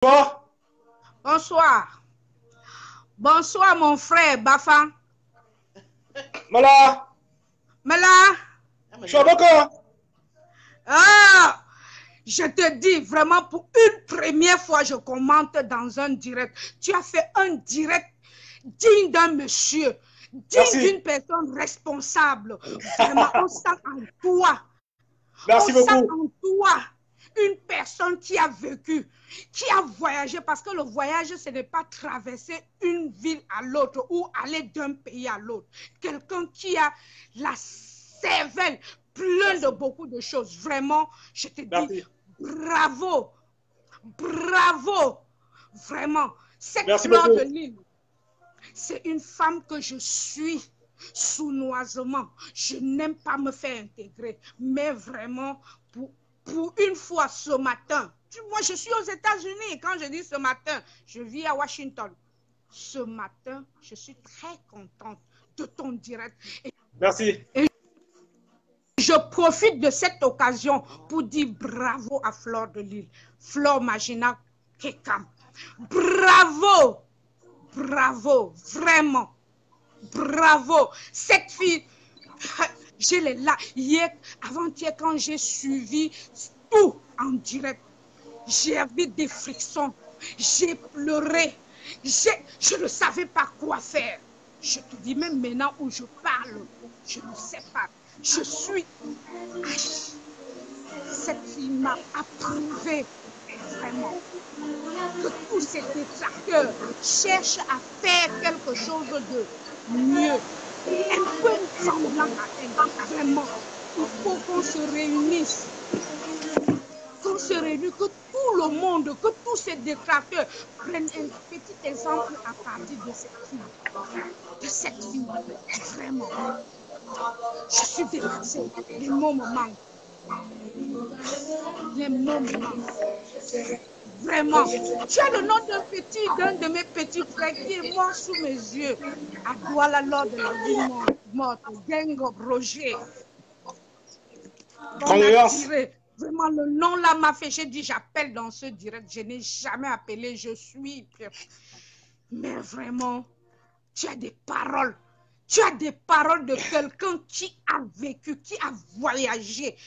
Bonsoir. Bonsoir. Bonsoir, mon frère Bafa. Mala. Mala. Je suis avocat. Ah, je te dis vraiment pour une première fois, je commente dans un direct. Tu as fait un direct digne d'un monsieur, digne d'une personne responsable. Vraiment, on sent en toi. Merci beaucoup. Sent en toi une personne qui a vécu, qui a voyagé, parce que le voyage, ce n'est pas traverser une ville à l'autre ou aller d'un pays à l'autre. Quelqu'un qui a la cervelle pleine de beaucoup de choses. Vraiment, je te dis, bravo, bravo, vraiment. Cette Fleur de Lys, c'est une femme que je suis sournoisement. Je n'aime pas me faire intégrer, mais vraiment, pour une fois ce matin, moi je suis aux États-Unis. Quand je dis ce matin, je vis à Washington. Ce matin, je suis très contente de ton direct. Merci. Et je profite de cette occasion pour dire bravo à Fleur de Lys, Fleur Magina Kekam. Bravo, bravo, vraiment, bravo. Cette fille, je l'ai là. Hier, avant-hier, quand j'ai suivi tout en direct, j'ai vu des frictions, j'ai pleuré, je ne savais pas quoi faire. Je te dis, même maintenant où je parle, je ne sais pas. Je suis... Cette fille m'a approuvé vraiment que tous ces détracteurs cherchent à faire quelque chose de mieux. Un peu semblant à elle, vraiment. Il faut qu'on se réunisse. Qu'on se réunisse, que tout le monde, que tous ces détracteurs prennent un petit exemple à partir de cette fille. De cette fille, vraiment. Je suis dépassée. Les mots me manquent. Les mots me manquent. Vraiment. Tu as le nom d'un de mes petits frères qui est mort sous mes yeux. À Douala lors de la vie morte. Gengo Roger. Vraiment, le nom là m'a fait. J'ai dit, j'appelle dans ce direct. Je n'ai jamais appelé. Je suis. Mais vraiment, tu as des paroles. Tu as des paroles de quelqu'un qui a vécu, qui a voyagé.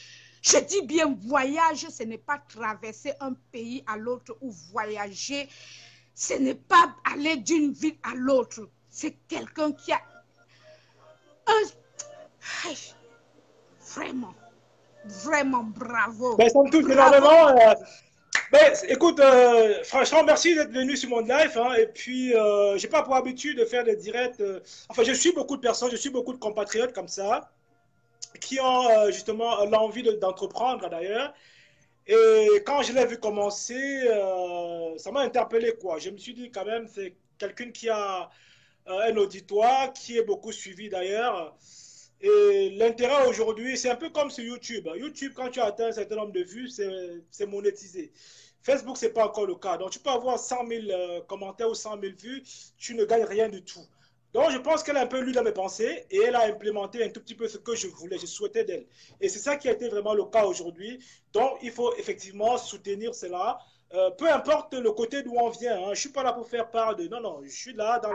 Je dis bien voyage, ce n'est pas traverser un pays à l'autre ou voyager. Ce n'est pas aller d'une ville à l'autre. C'est quelqu'un qui a un... Vraiment, vraiment bravo. Ben, ça me touche énormément. Ben, écoute, franchement, merci d'être venu sur mon live. Hein, et puis, je n'ai pas pour habitude de faire des directs. Enfin, je suis beaucoup de personnes, je suis beaucoup de compatriotes comme ça, qui ont justement l'envie d'entreprendre d'ailleurs. Et quand je l'ai vu commencer, ça m'a interpellé, quoi. Je me suis dit quand même, c'est quelqu'un qui a un auditoire, qui est beaucoup suivi d'ailleurs. Et l'intérêt aujourd'hui, c'est un peu comme sur YouTube. YouTube, quand tu as atteint un certain nombre de vues, c'est monétisé. Facebook, ce n'est pas encore le cas. Donc, tu peux avoir 100 000 commentaires ou 100 000 vues, tu ne gagnes rien du tout. Donc, je pense qu'elle a un peu lu dans mes pensées et elle a implémenté un tout petit peu ce que je voulais, je souhaitais d'elle. Et c'est ça qui a été vraiment le cas aujourd'hui. Donc, il faut effectivement soutenir cela. Peu importe le côté d'où on vient, hein. Je ne suis pas là pour faire part de... Non, non, je suis là dans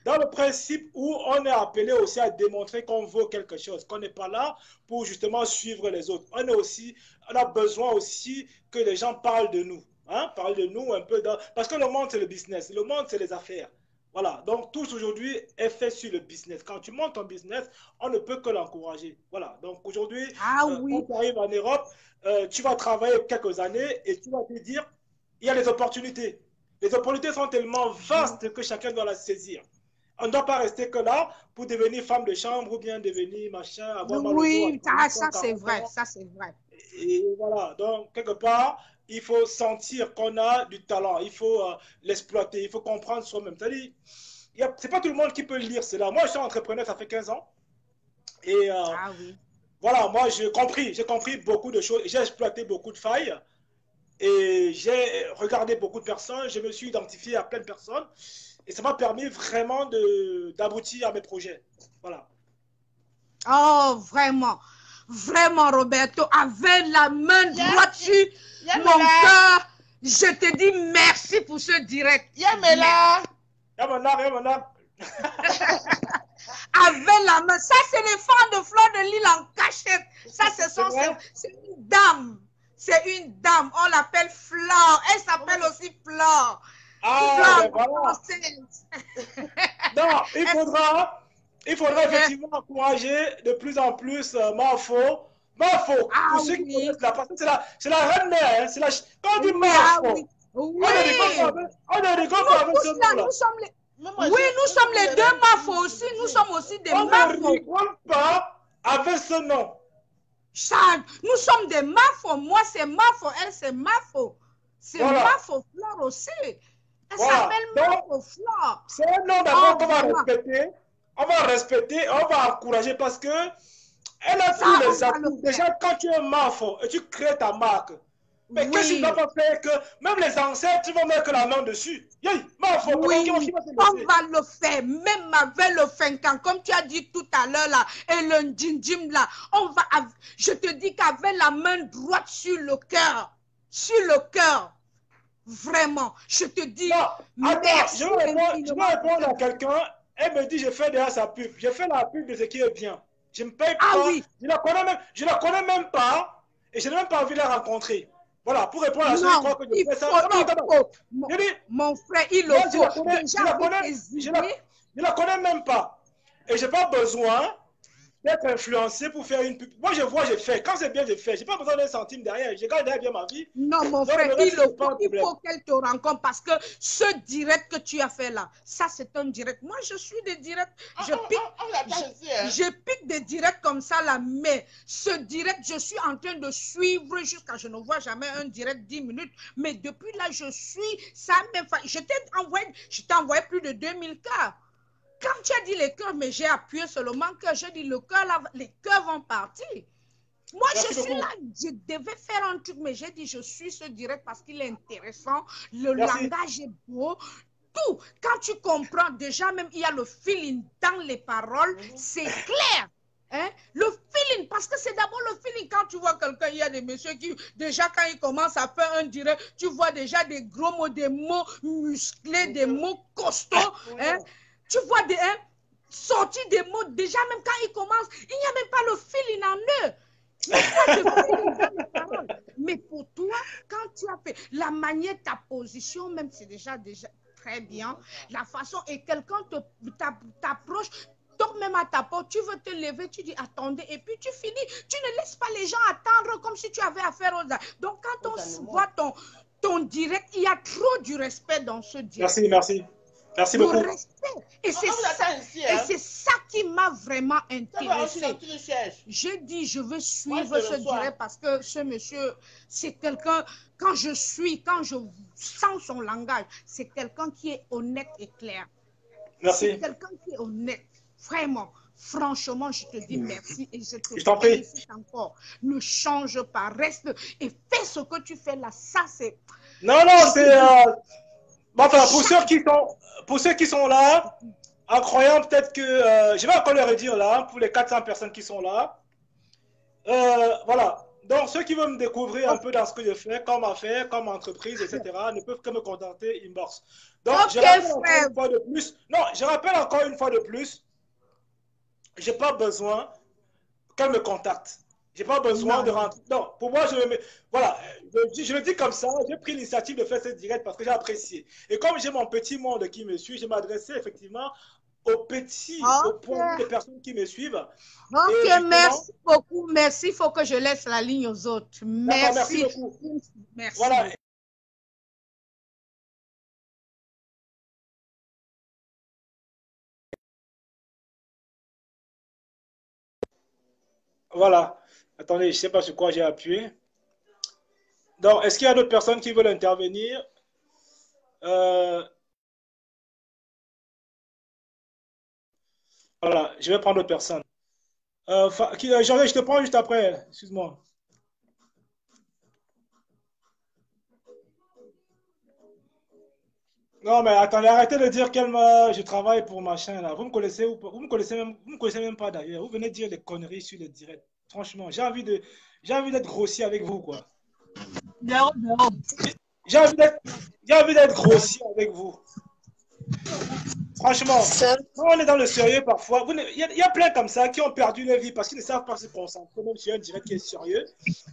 dans le principe où on est appelé aussi à démontrer qu'on vaut quelque chose, qu'on n'est pas là pour justement suivre les autres. On a besoin aussi que les gens parlent de nous. Hein, parlent de nous un peu. Parce que le monde, c'est le business. Le monde, c'est les affaires. Voilà, donc tout aujourd'hui est fait sur le business. Quand tu montes ton business, on ne peut que l'encourager. Voilà, donc aujourd'hui, quand tu arrives en Europe, tu vas travailler quelques années et tu vas te dire, il y a les opportunités. Les opportunités sont tellement vastes que chacun doit la saisir. On ne doit pas rester que là pour devenir femme de chambre ou bien devenir machin, avoir mal au dos. Oui, ça c'est vrai, ça c'est vrai. Et voilà, donc quelque part, il faut sentir qu'on a du talent, il faut l'exploiter, il faut comprendre soi-même. C'est-à-dire, c'est pas tout le monde qui peut lire cela. Moi, je suis entrepreneur, ça fait 15 ans. Et voilà, moi, j'ai compris beaucoup de choses. J'ai exploité beaucoup de failles. Et j'ai regardé beaucoup de personnes. Je me suis identifié à plein de personnes. Et ça m'a permis vraiment d'aboutir à mes projets. Voilà. Oh, vraiment. Vraiment, Roberto, avec la main droite sur mon cœur, Je te dis merci pour ce direct. Yamela. Yamana. Avec la main. Ça, c'est les fans de Fleur de Lille en cachette. Ça, c'est une dame. C'est une dame. On l'appelle Fleur. Elle s'appelle aussi Fleur. Ah, ben voilà. Non, il faudra effectivement encourager de plus en plus Mafo. Mafo, pour ceux qui connaissent la personne, c'est la reine mère. Hein, quand on dit Mafo, on ne rigole pas avec ce nom-là. Oui, nous sommes les deux Mafo aussi. Nous sommes aussi des Mafo. On ne rigole pas avec ce nom. Nous sommes des Mafo. Moi, c'est Mafo. Elle, c'est Mafo. C'est Mafo Fleur aussi. Elle s'appelle Mafo Fleur. C'est un nom d'abord qu'on va respecter. On va respecter, on va encourager parce que elle a tous les atouts. Déjà, quand tu es Mafo et tu crées ta marque, mais qu'est-ce que tu ne vas pas faire que même les ancêtres, tu vas mettre la main dessus. Mafo, on va le faire, même avec le Fincan, comme tu as dit tout à l'heure là, et le Ndjinjim là, je te dis qu'avec la main droite sur le cœur, vraiment, je te dis, merci. Je vais répondre à quelqu'un, elle me dit, je fais déjà sa pub, je fais la pub de ce qui est bien. Je ne me paye pas, je la connais même pas, et je n'ai même pas envie de la rencontrer. Voilà, pour répondre à ceux qui croient que je fais ça. Mon frère, il le faut. Je la connais même pas. Et je n'ai pas besoin d'être influencé pour faire une pub. Moi, je vois, je fais. Quand c'est bien, je fais. Je n'ai pas besoin d'un centime derrière. Je gagne derrière bien ma vie. Non, mon frère, il faut qu'elle te rencontre parce que ce direct que tu as fait là, ça, c'est un direct. Moi, je suis des directs. Je pique des directs comme ça là, mais ce direct, je suis en train de suivre jusqu'à je ne vois jamais un direct 10 minutes. Mais depuis là, je suis ça même. Je t'ai envoyé plus de 2000 cas. Quand tu as dit les cœurs, mais j'ai appuyé seulement que j'ai dit le cœur, là, les cœurs vont partir. Moi, je suis là, je devais faire un truc, mais j'ai dit, je suis ce direct parce qu'il est intéressant, le langage est beau, tout. Quand tu comprends, déjà même, il y a le feeling dans les paroles, c'est clair. Hein? Le feeling, parce que c'est d'abord le feeling. Quand tu vois quelqu'un, il y a des messieurs qui, déjà quand ils commencent à faire un direct, tu vois déjà des gros mots, des mots musclés, des mots costauds, hein? Tu vois sortir des mots, déjà même quand ils commencent, il n'y a même pas le feeling en eux. Il n'y a pas de feeling dans les paroles. Mais pour toi, quand tu as fait la manière, ta position même, c'est déjà très bien. La façon, et quelqu'un t'approche, donc même à ta porte, tu veux te lever, tu dis attendez, et puis tu finis. Tu ne laisses pas les gens attendre comme si tu avais affaire aux autres. Donc quand on voit ton direct, il y a trop du respect dans ce direct. Merci. Merci beaucoup. Et c'est ça qui m'a vraiment intéressé. J'ai dit, je veux suivre ce direct parce que ce monsieur, c'est quelqu'un, quand je sens son langage, c'est quelqu'un qui est honnête et clair. Merci. C'est quelqu'un qui est honnête, vraiment. Franchement, je te dis merci et je te félicite encore. Ne change pas, reste et fais ce que tu fais là. Ça, c'est... Non, c'est... Enfin, pour ceux qui sont là, en croyant peut-être que... je vais encore leur dire là, pour les 400 personnes qui sont là. Voilà. Donc, ceux qui veulent me découvrir un peu dans ce que je fais, comme affaire, comme entreprise, etc., ne peuvent que me contacter inbox. Donc, je rappelle encore une fois de plus. Non, je rappelle encore une fois de plus. Je n'ai pas besoin qu'elle me contacte. Je n'ai pas besoin de rentrer. Non, pour moi, voilà, je le dis comme ça, j'ai pris l'initiative de faire ce direct parce que j'ai apprécié. Et comme j'ai mon petit monde qui me suit, je m'adressais effectivement aux petits, aux points des personnes qui me suivent. Ok, merci beaucoup. Merci, il faut que je laisse la ligne aux autres. Merci. Merci beaucoup. Merci. Voilà. Voilà. Attendez, je ne sais pas sur quoi j'ai appuyé. Donc, est-ce qu'il y a d'autres personnes qui veulent intervenir? Voilà, je vais prendre d'autres personnes. Je te prends juste après, excuse-moi. Non, mais attendez, arrêtez de dire je travaille pour machin là. Vous me connaissez ou pas? Vous me connaissez même pas d'ailleurs. Vous venez dire des conneries sur le direct. Franchement, j'ai envie d'être grossier avec vous, quoi. J'ai envie d'être grossier avec vous. Franchement, quand on est dans le sérieux parfois, il y a plein comme ça qui ont perdu leur vie parce qu'ils ne savent pas se concentrer, même sur un direct qui est sérieux.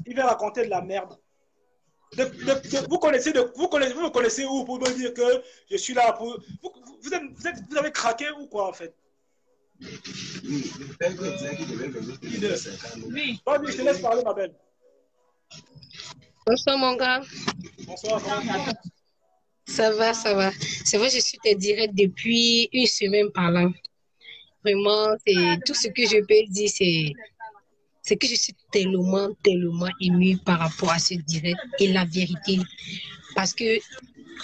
Ils vont raconter de la merde. Vous me connaissez où pour me dire que je suis là pour. Vous avez craqué ou quoi en fait? Oui, le père disait qu'il devait venir pour les 50 000. Oui. Bon, je te laisse parler, ma belle. Bonsoir, mon gars. Bonsoir, comment tu vas? Ça va, ça va. C'est vrai, je suis tes directs depuis une semaine par là. Vraiment, c'est tout ce que je peux dire, c'est que je suis tellement émue par rapport à ce direct et la vérité. Parce que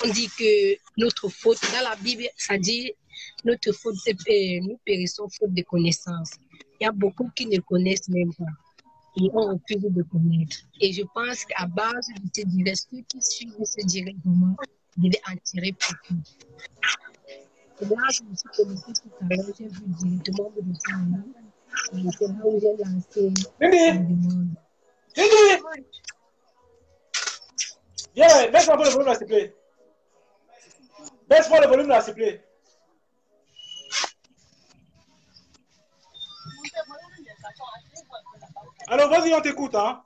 on dit que notre faute, dans la Bible, ça dit notre faute, nous périssons faute de connaissance. Il y a beaucoup qui ne connaissent même pas. Et on refuse de connaître. Et je pense qu'à base de ce direct, ceux qui suivent ce direct, vraiment, devaient en tirer profit. Et là, je me suis connectée tout à l'heure, j'ai vu directement de ça en ligne. Et c'est là où j'ai lancé la demande. Viens, baisse-moi le volume là, s'il te plaît. Baisse-moi le volume là, s'il te plaît. Alors, vas-y, on t'écoute, hein.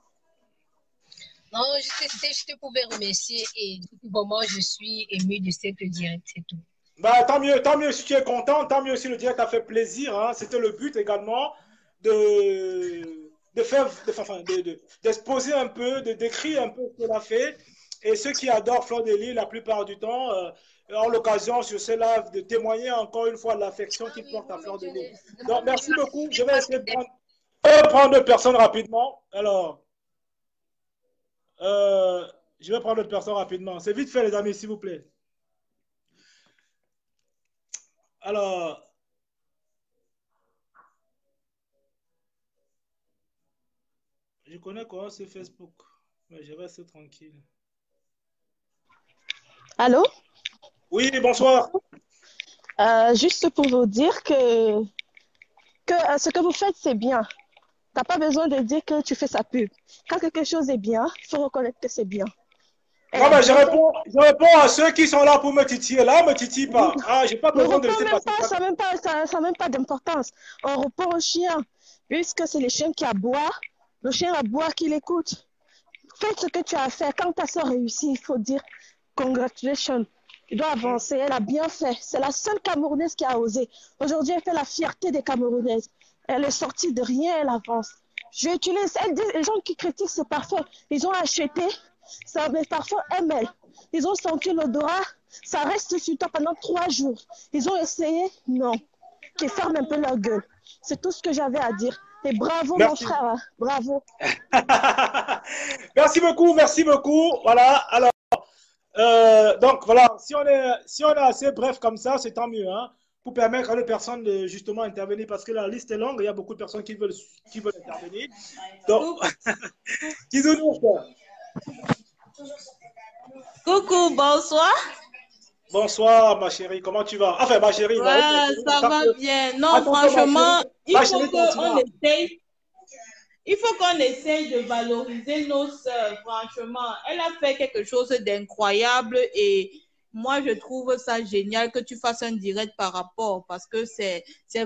Non, je te pouvais remercier et vraiment, je suis émue de cette direct, c'est tout. Bah, tant mieux si tu es content, tant mieux si le direct t'a fait plaisir, hein. C'était le but également d'exposer un peu, de décrire un peu ce qu'elle a fait. Et ceux qui adorent Fleur de Lys, la plupart du temps, ont l'occasion sur ce live de témoigner encore une fois de l'affection qu'ils portent à Fleur de Lys. Donc, merci beaucoup. Je vais essayer de prendre deux personnes rapidement. Alors, je vais prendre deux personnes rapidement. C'est vite fait, les amis, s'il vous plaît. Alors, je connais quoi sur Facebook, mais je reste tranquille. Allô? Oui, bonsoir. Juste pour vous dire que ce que vous faites, c'est bien. Tu n'as pas besoin de dire que tu fais sa pub. Quand quelque chose est bien, il faut reconnaître que c'est bien. Non, mais je réponds à ceux qui sont là pour me titiller. Là, on ne me titille pas. Ah, j'ai pas besoin de laisser passer. Ça n'a même pas d'importance. On répond au chien. Puisque c'est le chien qui aboie, le chien aboie qu'il écoute. Faites ce que tu as fait. Quand ta soeur réussit, il faut dire congratulations. Tu dois avancer. Elle a bien fait. C'est la seule Camerounaise qui a osé. Aujourd'hui, elle fait la fierté des Camerounaises. Elle est sortie de rien, elle avance. Les gens qui critiquent ce parfum, ils ont acheté ça, mais parfum ML. Ils ont senti l'odorat, ça reste sur toi pendant 3 jours. Ils ont essayé, non. Qu'ils ferment un peu leur gueule. C'est tout ce que j'avais à dire. Et bravo, merci. Mon frère, hein. Bravo. Merci beaucoup. Voilà, alors, donc voilà, si on est assez bref comme ça, c'est tant mieux, hein, pour permettre à des personnes de justement intervenir, parce que la liste est longue, il y a beaucoup de personnes qui veulent intervenir. Donc, bisous. Coucou, bonsoir. Bonsoir, ma chérie, comment tu vas? Enfin, ma chérie. Ouais, ça va bien. Non, franchement, il faut qu'on essaye de valoriser nos sœurs, franchement. Elle a fait quelque chose d'incroyable et moi, je trouve ça génial que tu fasses un direct par rapport parce que c'est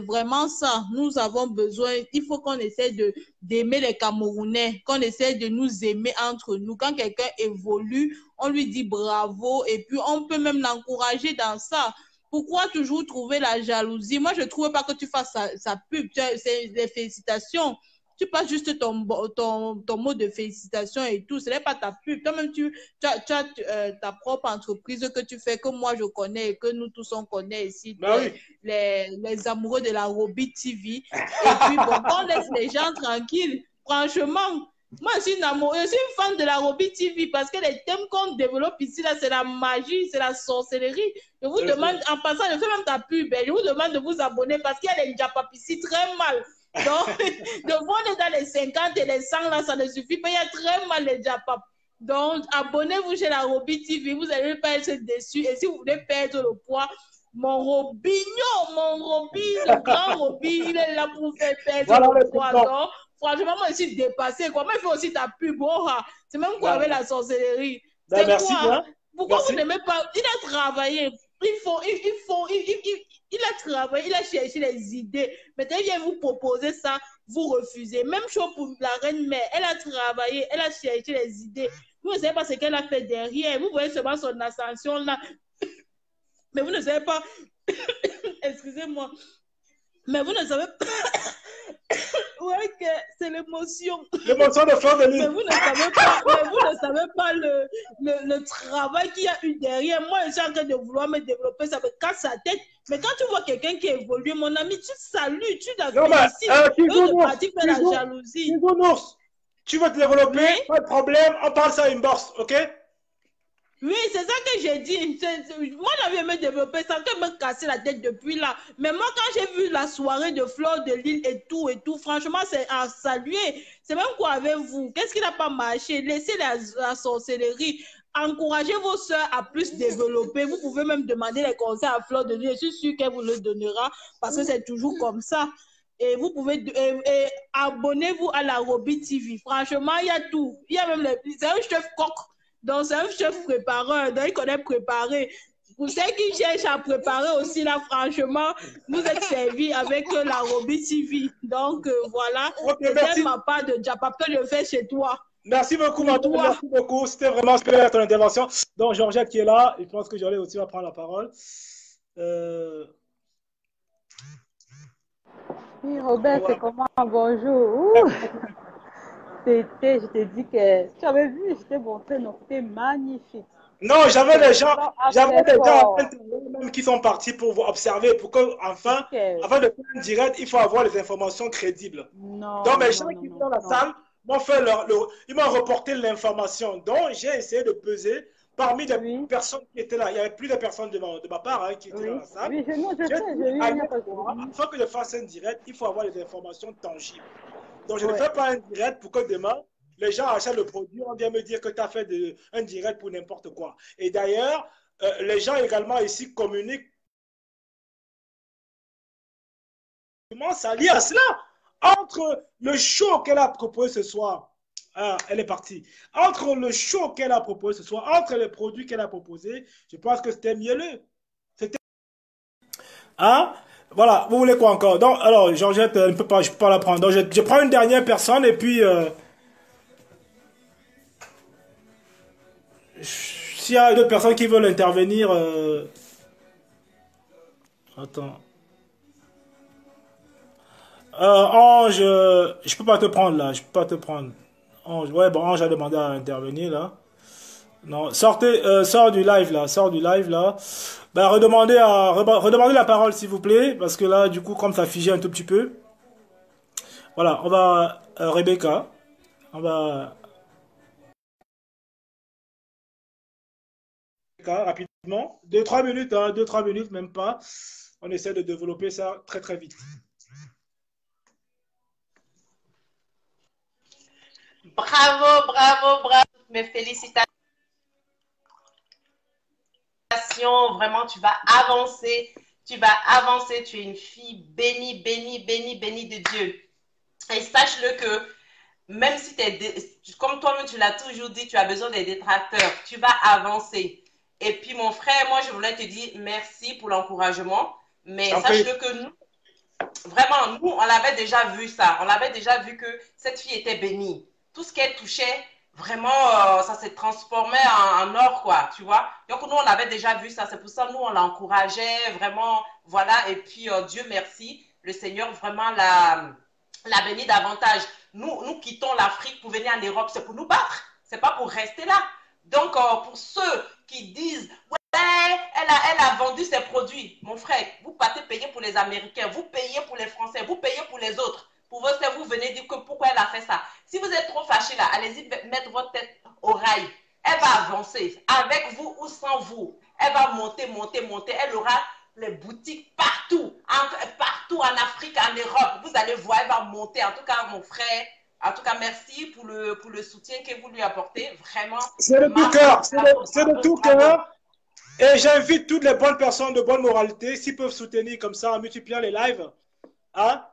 vraiment ça. Nous avons besoin, il faut qu'on essaie d'aimer les Camerounais, qu'on essaie de nous aimer entre nous. Quand quelqu'un évolue, on lui dit bravo et puis on peut même l'encourager dans ça. Pourquoi toujours trouver la jalousie? Moi, je ne trouve pas que tu fasses sa pub. C'est des félicitations. Tu passes juste ton mot de félicitations et tout. Ce n'est pas ta pub. Toi-même, tu as ta propre entreprise que tu fais, que moi, je connais et que nous tous, on connaît ici. Oui. Les amoureux de la Roby TV. Et puis, bon, on laisse les gens tranquilles. Franchement, moi, je suis une fan de la Roby TV parce que les thèmes qu'on développe ici, là, c'est la magie, c'est la sorcellerie. Je vous demande, en passant, je fais même ta pub, je vous demande de vous abonner parce qu'il y a les Njapap ici très mal. Donc, de voir dans les 50 et les 100, là, ça ne suffit pas. Il y a très mal les Japap. Donc, abonnez-vous chez la Roby TV. Vous n'allez pas être déçus. Et si vous voulez perdre le poids, mon Robinho, le grand Roby, il est là pour faire perdre le poids. Donc, franchement, moi, je suis dépassée. Moi, il faut aussi ta pub. C'est même quoi avec la sorcellerie. Ben, merci, quoi? Pourquoi Merci. vous n'aimez pas? Il a travaillé. Il a travaillé, il a cherché les idées. Maintenant, il vient vous proposer ça, vous refusez. Même chose pour la reine-mère. Elle a travaillé, elle a cherché les idées. Vous ne savez pas ce qu'elle a fait derrière. Vous voyez seulement son ascension là. Mais vous ne savez pas. Excusez-moi. Mais vous ne savez pas. Ouais, que c'est l'émotion. L'émotion de Fleur de Mais Lys. vous ne savez pas le travail qu'il y a eu derrière. Moi, je suis en train de vouloir me développer, ça me casse la tête. Mais quand tu vois quelqu'un qui évolue, mon ami, tu salues, tu la Non, mais, félicites. Eux de partir faire la jalousie. Bisounours, tu veux te développer, Oui. pas de problème, on parle ça une bourse, ok? Oui, c'est ça que j'ai dit. Moi, j'avais me développer sans que me casser la tête depuis là. Mais moi, quand j'ai vu la soirée de Fleur de Lys et tout, franchement, c'est à saluer. C'est même quoi avec vous? Qu'est-ce qui n'a pas marché? Laissez la sorcellerie. Encouragez vos soeurs à plus développer. Vous pouvez même demander les conseils à Fleur de Lys. Je suis sûre qu'elle vous le donnera parce que c'est toujours comme ça. Et vous pouvez abonnez-vous à la Roby TV. Franchement, il y a tout. Il y a même c'est un chef coq. Donc, c'est un chef prépareur. Donc, il connaît préparer. Pour ceux qui cherchent à préparer aussi, là, franchement, vous êtes servis avec la Roby TV. Donc, voilà. Okay, c'est ma part de Japa que je fais chez toi. Merci beaucoup, madame. Merci beaucoup. C'était vraiment super ton intervention. Donc, Georgette qui est là, je pense que Georgette aussi va prendre la parole. Oui, Robert, c'est comment? Bonjour. Je te dis que tu avais vu, je t'ai montré, non, c'était magnifique. Non, j'avais des gens même qui sont partis pour vous observer, pour que, enfin, avant de faire un direct, il faut avoir les informations crédibles. Non. Donc, mes gens qui sont dans la salle m'ont fait ils m'ont reporté l'information. Donc, j'ai essayé de peser parmi les personnes qui étaient là. Il y avait plus de personnes de ma part hein, qui étaient dans la salle. Oui, je sais. Afin que je fasse un direct, il faut avoir les informations tangibles. Donc, je ne fais pas un direct pour que demain, les gens achètent le produit, on vient me dire que tu as fait un direct pour n'importe quoi. Et d'ailleurs, les gens également ici communiquent. Comment ça lie à cela? Entre le show qu'elle a proposé ce soir, elle est partie. Entre le show qu'elle a proposé ce soir, entre les produits qu'elle a proposés, je pense que c'était mielleux. C'était... Hein? Voilà, vous voulez quoi encore? Donc, alors, Georgette, je ne peux pas la prendre. Donc, je prends une dernière personne et puis... s'il y a d'autres personnes qui veulent intervenir... Attends. Ange, je peux pas te prendre là. Je peux pas te prendre. Ange, ouais, bon, Ange a demandé à intervenir là. Non, sors du live là. Sors du live là. Ben, redemandez la parole s'il vous plaît. Parce que là, du coup, comme ça figé un tout petit peu. Voilà, on va... Rebecca. On va... Rapidement. 2-3 minutes, hein, 2-3 minutes, même pas. On essaie de développer ça très très vite. Bravo, bravo, bravo. Mes félicitations. Vraiment, tu vas avancer. Tu vas avancer. Tu es une fille bénie, bénie, bénie, bénie de Dieu. Et sache-le que même si tu es, comme toi-même tu l'as toujours dit, tu as besoin des détracteurs. Tu vas avancer. Et puis, mon frère, moi, je voulais te dire merci pour l'encouragement. Mais sache-le que nous, vraiment, nous, on l'avait déjà vu ça. On avait déjà vu que cette fille était bénie. Tout ce qu'elle touchait, vraiment, ça s'est transformé en or, quoi, tu vois. Donc, nous, on avait déjà vu ça. C'est pour ça, nous, on l'encourageait, vraiment, voilà. Et puis, Dieu merci, le Seigneur, vraiment, l'a béni davantage. Nous quittons l'Afrique pour venir en Europe. C'est pour nous battre. C'est pas pour rester là. Donc, pour ceux qui disent, ouais, elle a vendu ses produits. Mon frère, vous partez payer pour les Américains, vous payez pour les Français, vous payez pour les autres. Pour vos sœurs, vous venez dire que pourquoi elle a fait ça. Si vous êtes trop fâché là, allez-y mettre votre tête au rail. Elle va avancer, avec vous ou sans vous. Elle va monter, monter, monter. Elle aura les boutiques partout, partout en Afrique, en Europe. Vous allez voir, elle va monter. En tout cas, mon frère, en tout cas, merci pour le soutien que vous lui apportez. Vraiment. C'est de tout cœur. C'est de tout cœur. Et j'invite toutes les bonnes personnes de bonne moralité, s'ils peuvent soutenir comme ça en multipliant les lives. Hein?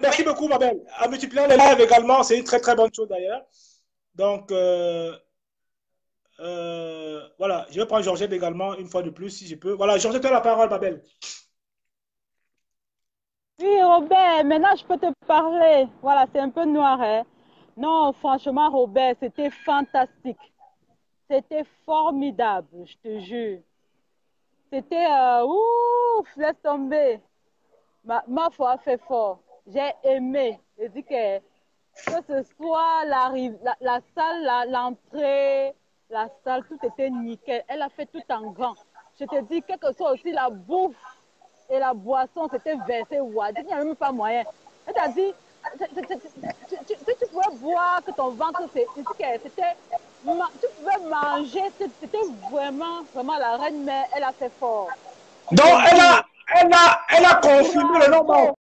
Merci beaucoup, ma belle. En multipliant les lives également, c'est une très très bonne chose d'ailleurs. Donc, Voilà, je vais prendre Georgette également une fois de plus si je peux. Voilà, Georgette, tu as la parole, ma belle. Oui, Robert, maintenant je peux te parler. Voilà, c'est un peu noir, hein. Non, franchement, Robert, c'était fantastique. C'était formidable, je te jure. C'était, ouf, laisse tomber. Ma foi fait fort. J'ai aimé. Je dis que ce soit la salle, l'entrée, la salle, tout était nickel. Elle a fait tout en grand. Je te dis, quelle que soit aussi la bouffe et la boisson, c'était versé. Ouais. Il n'y a même pas moyen. Elle t'a dit, tu pouvais boire, que ton ventre, c'était, tu pouvais manger. C'était vraiment, vraiment la reine mère. Elle a fait fort. Donc, elle a confirmé le nom.